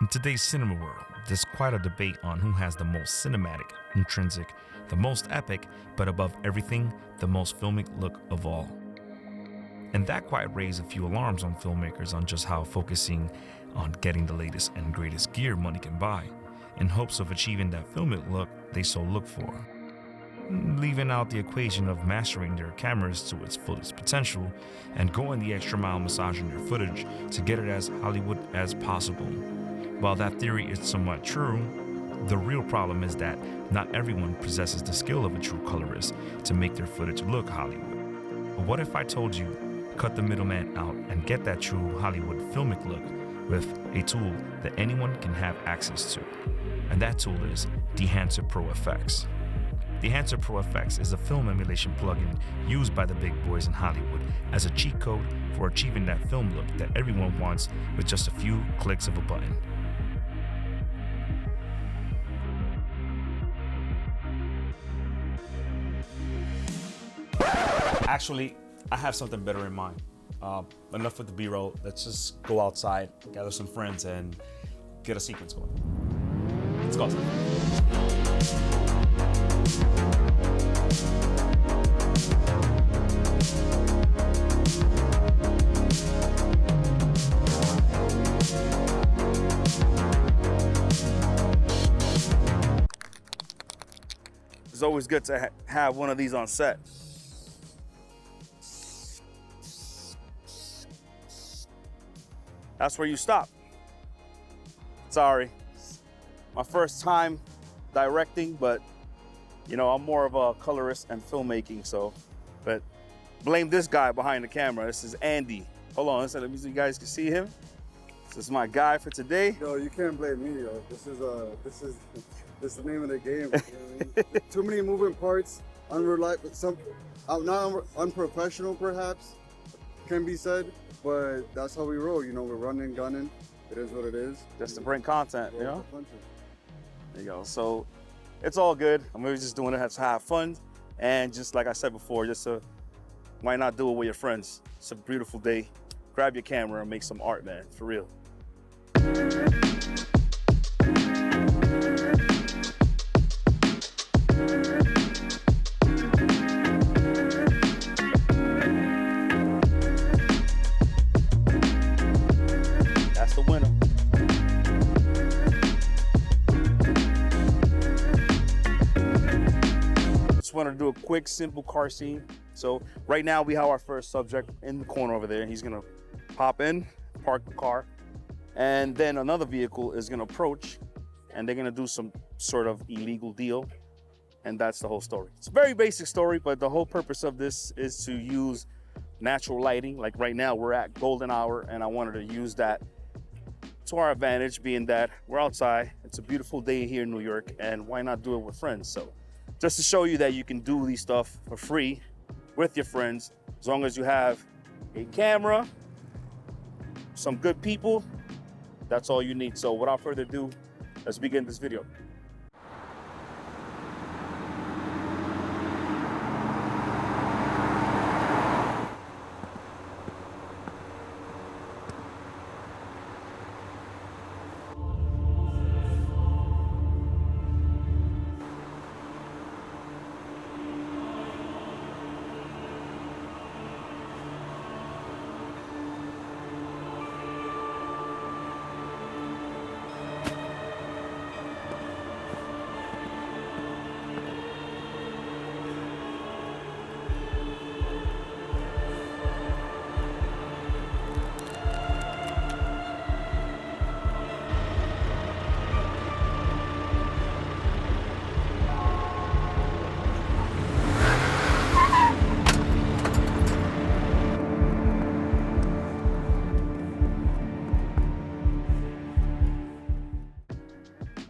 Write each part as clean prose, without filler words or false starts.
In today's cinema world, there's quite a debate on who has the most cinematic, intrinsic, the most epic, but above everything, the most filmic look of all. And that quite raised a few alarms on filmmakers on just how focusing on getting the latest and greatest gear money can buy, in hopes of achieving that filmic look they so look for, leaving out the equation of mastering their cameras to its fullest potential and going the extra mile massaging their footage to get it as Hollywood as possible. While that theory is somewhat true, the real problem is that not everyone possesses the skill of a true colorist to make their footage look Hollywood. But what if I told you, cut the middleman out and get that true Hollywood filmic look with a tool that anyone can have access to? And that tool is Dehancer Pro FX. Dehancer Pro FX is a film emulation plugin used by the big boys in Hollywood as a cheat code for achieving that film look that everyone wants with just a few clicks of a button. Actually, I have something better in mind. Enough with the B-roll. Let's just go outside, gather some friends, and get a sequence going. Let's go. It's always good to have one of these on set. That's where you stop. Sorry, my first time directing, but you know, I'm more of a colorist and filmmaking, so, but blame this guy behind the camera. This is Andy. Hold on, let me see if you guys can see him. This is my guy for today. No, you can't blame me, yo. This is the name of the game. You know what I mean? Too many moving parts, unreliable, not unprofessional perhaps, can be said, but that's how we roll. You know, we're running, gunning. It is what it is. Just to bring content, you know? There you go. So it's all good. I'm really just doing it to have fun. And just like I said before, why not do it with your friends? It's a beautiful day. Grab your camera and make some art, man, for real. That's the winner. Just want to do a quick, simple car scene. So right now we have our first subject in the corner over there. He's gonna pop in, park the car, and then another vehicle is gonna approach and they're gonna do some sort of illegal deal. And that's the whole story. It's a very basic story, but the whole purpose of this is to use natural lighting. Like right now we're at golden hour and I wanted to use that to our advantage, being that we're outside. It's a beautiful day here in New York, and why not do it with friends? So just to show you that you can do these stuff for free with your friends, as long as you have a camera, some good people, that's all you need. So without further ado, let's begin this video.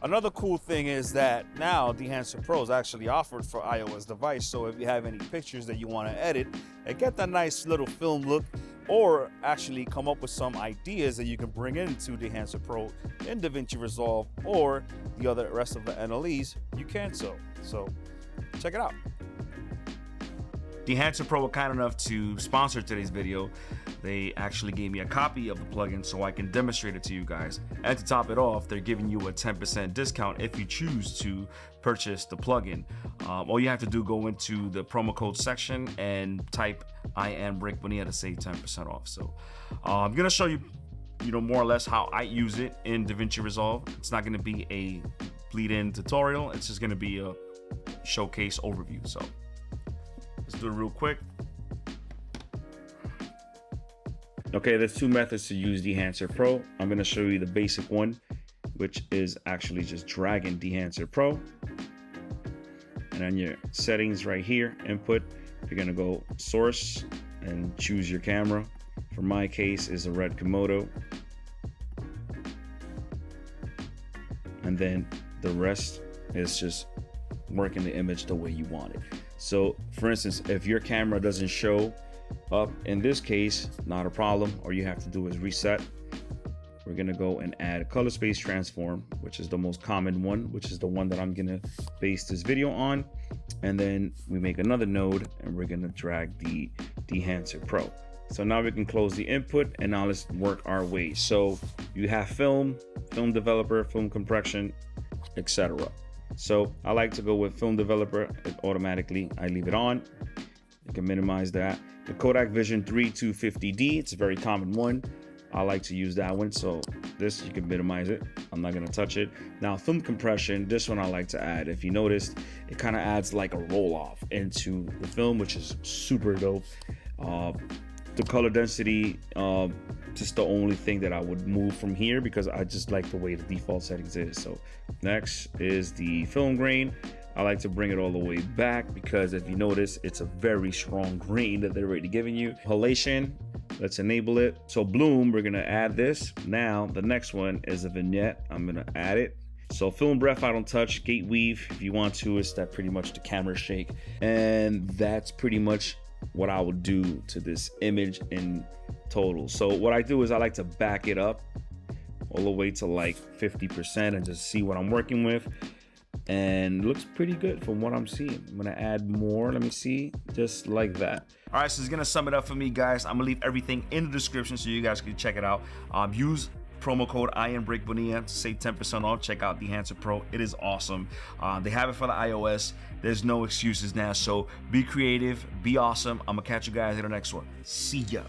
Another cool thing is that now Dehancer Pro is actually offered for iOS device. So if you have any pictures that you want to edit and get that nice little film look, or actually come up with some ideas that you can bring into Dehancer Pro in DaVinci Resolve or the rest of the NLEs, you can so check it out. Dehancer Pro were kind enough to sponsor today's video. They actually gave me a copy of the plugin so I can demonstrate it to you guys. And to top it off, they're giving you a 10% discount if you choose to purchase the plugin. All you have to do, go into the promo code section and type I am Rick Bonilla to save 10% off. So I'm gonna show you, more or less how I use it in DaVinci Resolve. It's not gonna be a bleed-in tutorial. It's just gonna be a showcase overview. So let's do it real quick. Okay, there's two methods to use Dehancer Pro. I'm gonna show you the basic one, which is actually just dragging Dehancer Pro. And on your settings right here, input, you're gonna go source and choose your camera. For my case is a red Komodo. And then the rest is just working the image the way you want it. So for instance, if your camera doesn't show up in this case, not a problem. All you have to do is reset. We're gonna go and add a color space transform, which is the most common one, which is the one that I'm gonna base this video on. And then we make another node and we're gonna drag the Dehancer Pro. So now we can close the input and now let's work our way. So you have film developer, film compression, etc. So I like to go with film developer. Automatically I leave it on. You can minimize that. The Kodak Vision 3250D, it's a very common one. I like to use that one. So this, you can minimize it. I'm not gonna touch it. Now film compression, this one I like to add. If you noticed, it kind of adds like a roll off into the film, which is super dope. The color density, just the only thing that I would move from here because I just like the way the default settings is. So next is the film grain. I like to bring it all the way back because if you notice, it's a very strong grain that they're already giving you. Halation, let's enable it. So bloom, we're gonna add this. Now the next one is a vignette. I'm gonna add it. So film breath, I don't touch. Gate weave, if you want to, is that pretty much the camera shake. And that's pretty much what I would do to this image in total. So what I do is I like to back it up all the way to like 50% and just see what I'm working with. And it looks pretty good from what I'm seeing. I'm gonna add more, let me see, just like that. All right, so it's gonna sum it up for me, guys. I'm gonna leave everything in the description so you guys can check it out. Use promo code I am Rick Bonilla to save 10% off. Check out Dehancer Pro. It is awesome. They have it for the iOS. There's no excuses now. So be creative, be awesome. I'm gonna catch you guys in the next one. See ya.